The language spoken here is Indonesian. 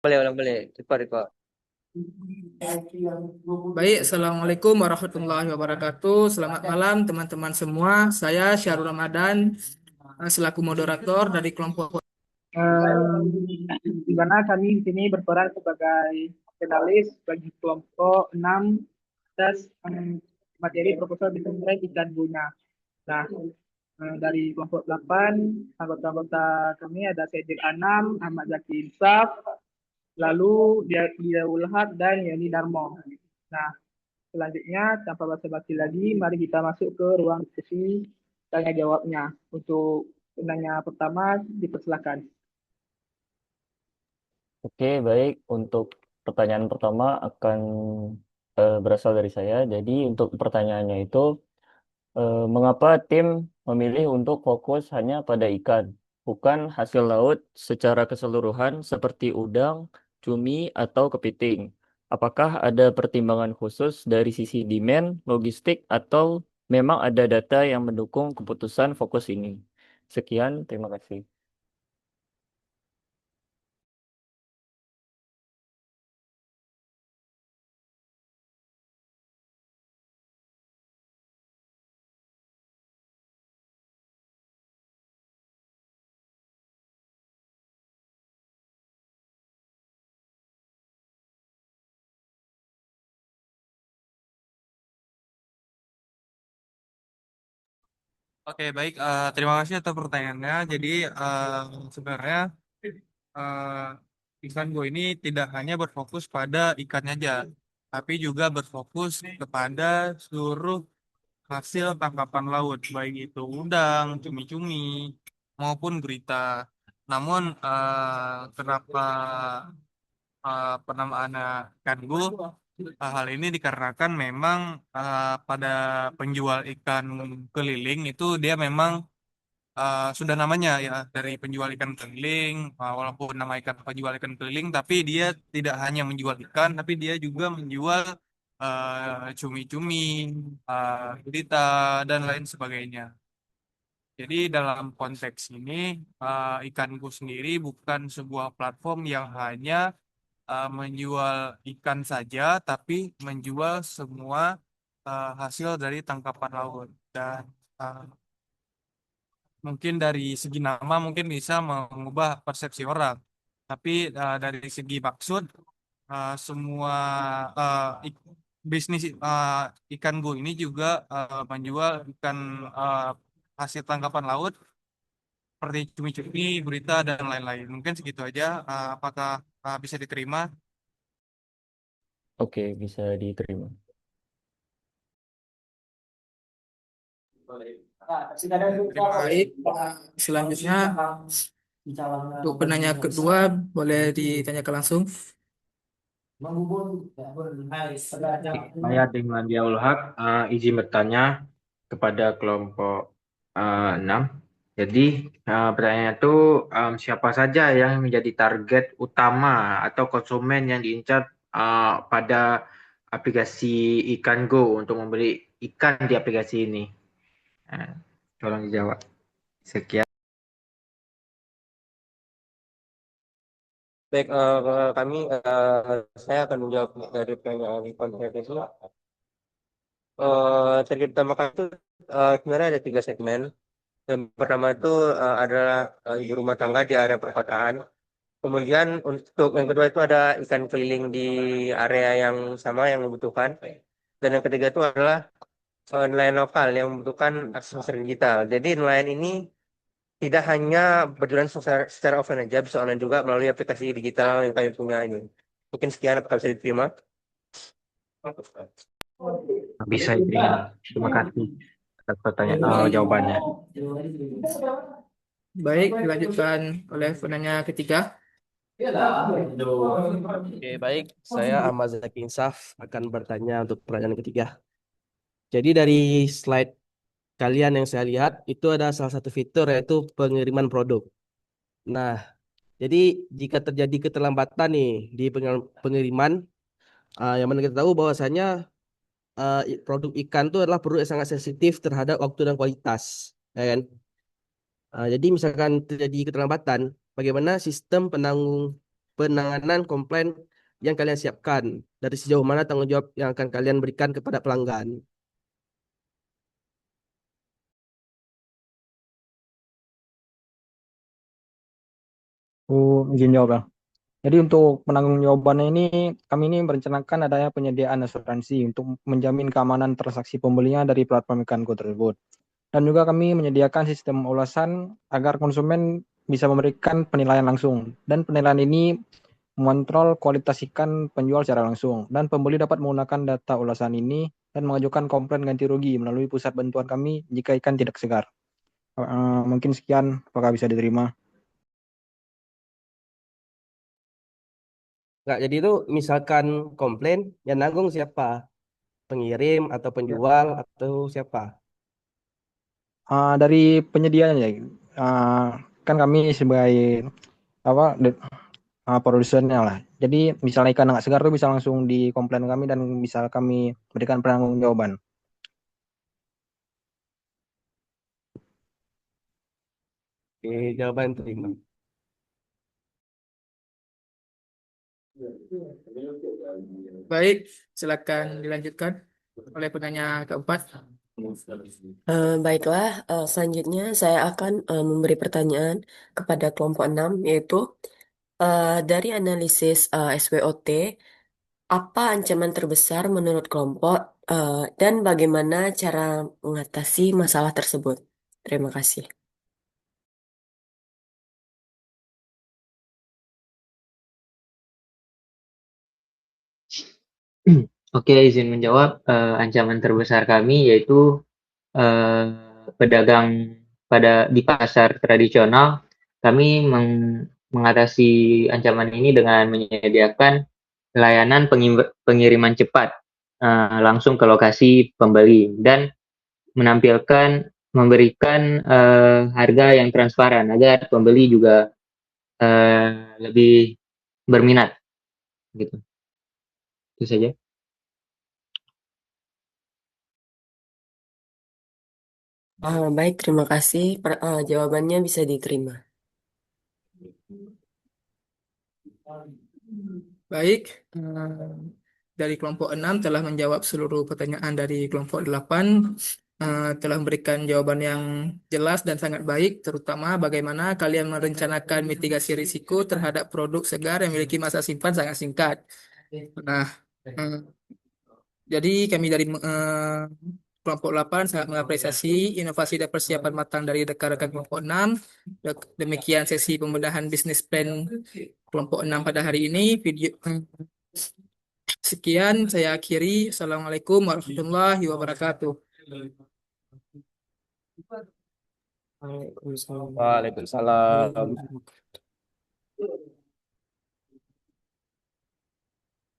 Boleh, ulang boleh. Record. Baik, Assalamualaikum warahmatullahi wabarakatuh. Selamat malam teman-teman semua. Saya Syahrul Ramadan, selaku moderator dari kelompok. Di mana kami di sini berperan sebagai finalis bagi kelompok 6 atas materi proposal bisnis nilai ikan guna. Nah, dari kelompok 8, anggota-anggota kami ada Sedir Anam, Ahmad Zaki Insaf, lalu dia Ulhad dan Yani Darmo. Nah, selanjutnya, tanpa basa-basi lagi, mari kita masuk ke ruang diskusi tanya jawabnya. Untuk penanya pertama, dipersilakan. Oke, baik. Untuk pertanyaan pertama akan berasal dari saya. Jadi untuk pertanyaannya itu, mengapa tim memilih untuk fokus hanya pada ikan, bukan hasil laut secara keseluruhan seperti udang, cumi, atau kepiting? Apakah ada pertimbangan khusus dari sisi demand, logistik, atau memang ada data yang mendukung keputusan fokus ini? Sekian, terima kasih. Oke, baik. Terima kasih atas pertanyaannya. Jadi, sebenarnya ikan go ini tidak hanya berfokus pada ikannya aja, tapi juga berfokus kepada seluruh hasil tangkapan laut, baik itu udang, cumi-cumi, maupun gurita. Namun, kenapa penamaannya ikan go? Hal ini dikarenakan memang pada penjual ikan keliling itu dia memang sudah namanya ya dari penjual ikan keliling, walaupun nama ikan penjual ikan keliling tapi dia tidak hanya menjual ikan tapi dia juga menjual cumi-cumi, gurita dan lain sebagainya. Jadi dalam konteks ini ikanku sendiri bukan sebuah platform yang hanya menjual ikan saja tapi menjual semua hasil dari tangkapan laut dan uh, mungkin dari segi nama mungkin bisa mengubah persepsi orang. Tapi dari segi maksud, semua bisnis ikan go ini juga menjual ikan uh, hasil tangkapan laut seperti cumi-cumi, gurita, dan lain-lain. Mungkin segitu aja. Apakah bisa diterima? Oke, bisa diterima. Terima kasih. Baik, selanjutnya untuk penanya kedua, boleh ditanyakan langsung. Saya dengan Diaul Haq, izin bertanya kepada kelompok 6. Jadi pertanyaannya itu siapa saja yang menjadi target utama atau konsumen yang diincar pada aplikasi Ikan Go untuk membeli ikan di aplikasi ini? Eh, Tolong dijawab. Sekian. Baik, saya akan menjawab dari pertanyaan konkret itu. Target utama kami itu sebenarnya ada 3 segmen. Yang pertama itu adalah ibu rumah tangga di area perkotaan. Kemudian untuk yang kedua itu ada ikan keliling di area yang sama yang membutuhkan. Dan yang ketiga itu adalah nelayan lokal yang membutuhkan akses pasar digital. Jadi nelayan ini tidak hanya berjalan secara offline aja, bisa online juga melalui aplikasi digital yang kami punya ini. Mungkin sekian, apakah bisa diterima? Bisa diterima. Terima kasih atas jawabannya. Baik, dilanjutkan oleh penanya ketiga. Oke, baik. Saya Ahmad Zaki Insaf akan bertanya untuk pertanyaan ketiga. Jadi dari slide kalian yang saya lihat, itu ada salah satu fitur yaitu pengiriman produk. Nah, jadi jika terjadi keterlambatan nih di pengiriman, yang mana kita tahu bahwasanya produk ikan itu adalah produk yang sangat sensitif terhadap waktu dan kualitas, ya kan? Jadi misalkan terjadi keterlambatan, bagaimana sistem penanganan komplain yang kalian siapkan. Dari sejauh mana tanggung jawab yang akan kalian berikan kepada pelanggan. Aku izin jawab ya. Jadi untuk penanggung-jawabannya ini, kami ini merencanakan adanya penyediaan asuransi untuk menjamin keamanan transaksi pembelinya dari platform ikanku tersebut. Dan juga kami menyediakan sistem ulasan agar konsumen bisa memberikan penilaian langsung. Dan penilaian ini mengontrol kualitas ikan penjual secara langsung. Dan pembeli dapat menggunakan data ulasan ini dan mengajukan komplain ganti rugi melalui pusat bantuan kami jika ikan tidak segar. Mungkin sekian, apakah bisa diterima? Nggak, jadi itu misalkan komplain, yang nanggung siapa? Pengirim atau penjual atau siapa? Dari penyedianya ya, kan kami sebagai apa produsernya lah. Jadi misalnya ikan nggak segar tuh bisa langsung dikomplain kami dan bisa kami berikan penanggung-jawaban. Oke, jawaban terima. Baik, silakan dilanjutkan oleh penanya keempat. Baiklah, selanjutnya saya akan memberi pertanyaan kepada kelompok 6, yaitu dari analisis SWOT, apa ancaman terbesar menurut kelompok dan bagaimana cara mengatasi masalah tersebut? Terima kasih. Oke, izin menjawab. Ancaman terbesar kami yaitu eh, pedagang di pasar tradisional. Kami mengatasi ancaman ini dengan menyediakan layanan pengiriman cepat langsung ke lokasi pembeli dan memberikan harga yang transparan agar pembeli juga lebih berminat gitu. Itu saja. Baik, terima kasih. Jawabannya bisa diterima. Baik, dari kelompok 6 telah menjawab seluruh pertanyaan dari kelompok 8, telah memberikan jawaban yang jelas dan sangat baik, terutama bagaimana kalian merencanakan mitigasi risiko terhadap produk segar yang memiliki masa simpan sangat singkat. Nah, eh, jadi kami dari kelompok 8 sangat mengapresiasi inovasi dan persiapan matang dari rekan-rekan kelompok 6. Demikian sesi pembenahan bisnis plan kelompok 6 pada hari ini. Sekian saya akhiri. Assalamualaikum warahmatullahi wabarakatuh. Waalaikumsalam. Waalaikumsalam.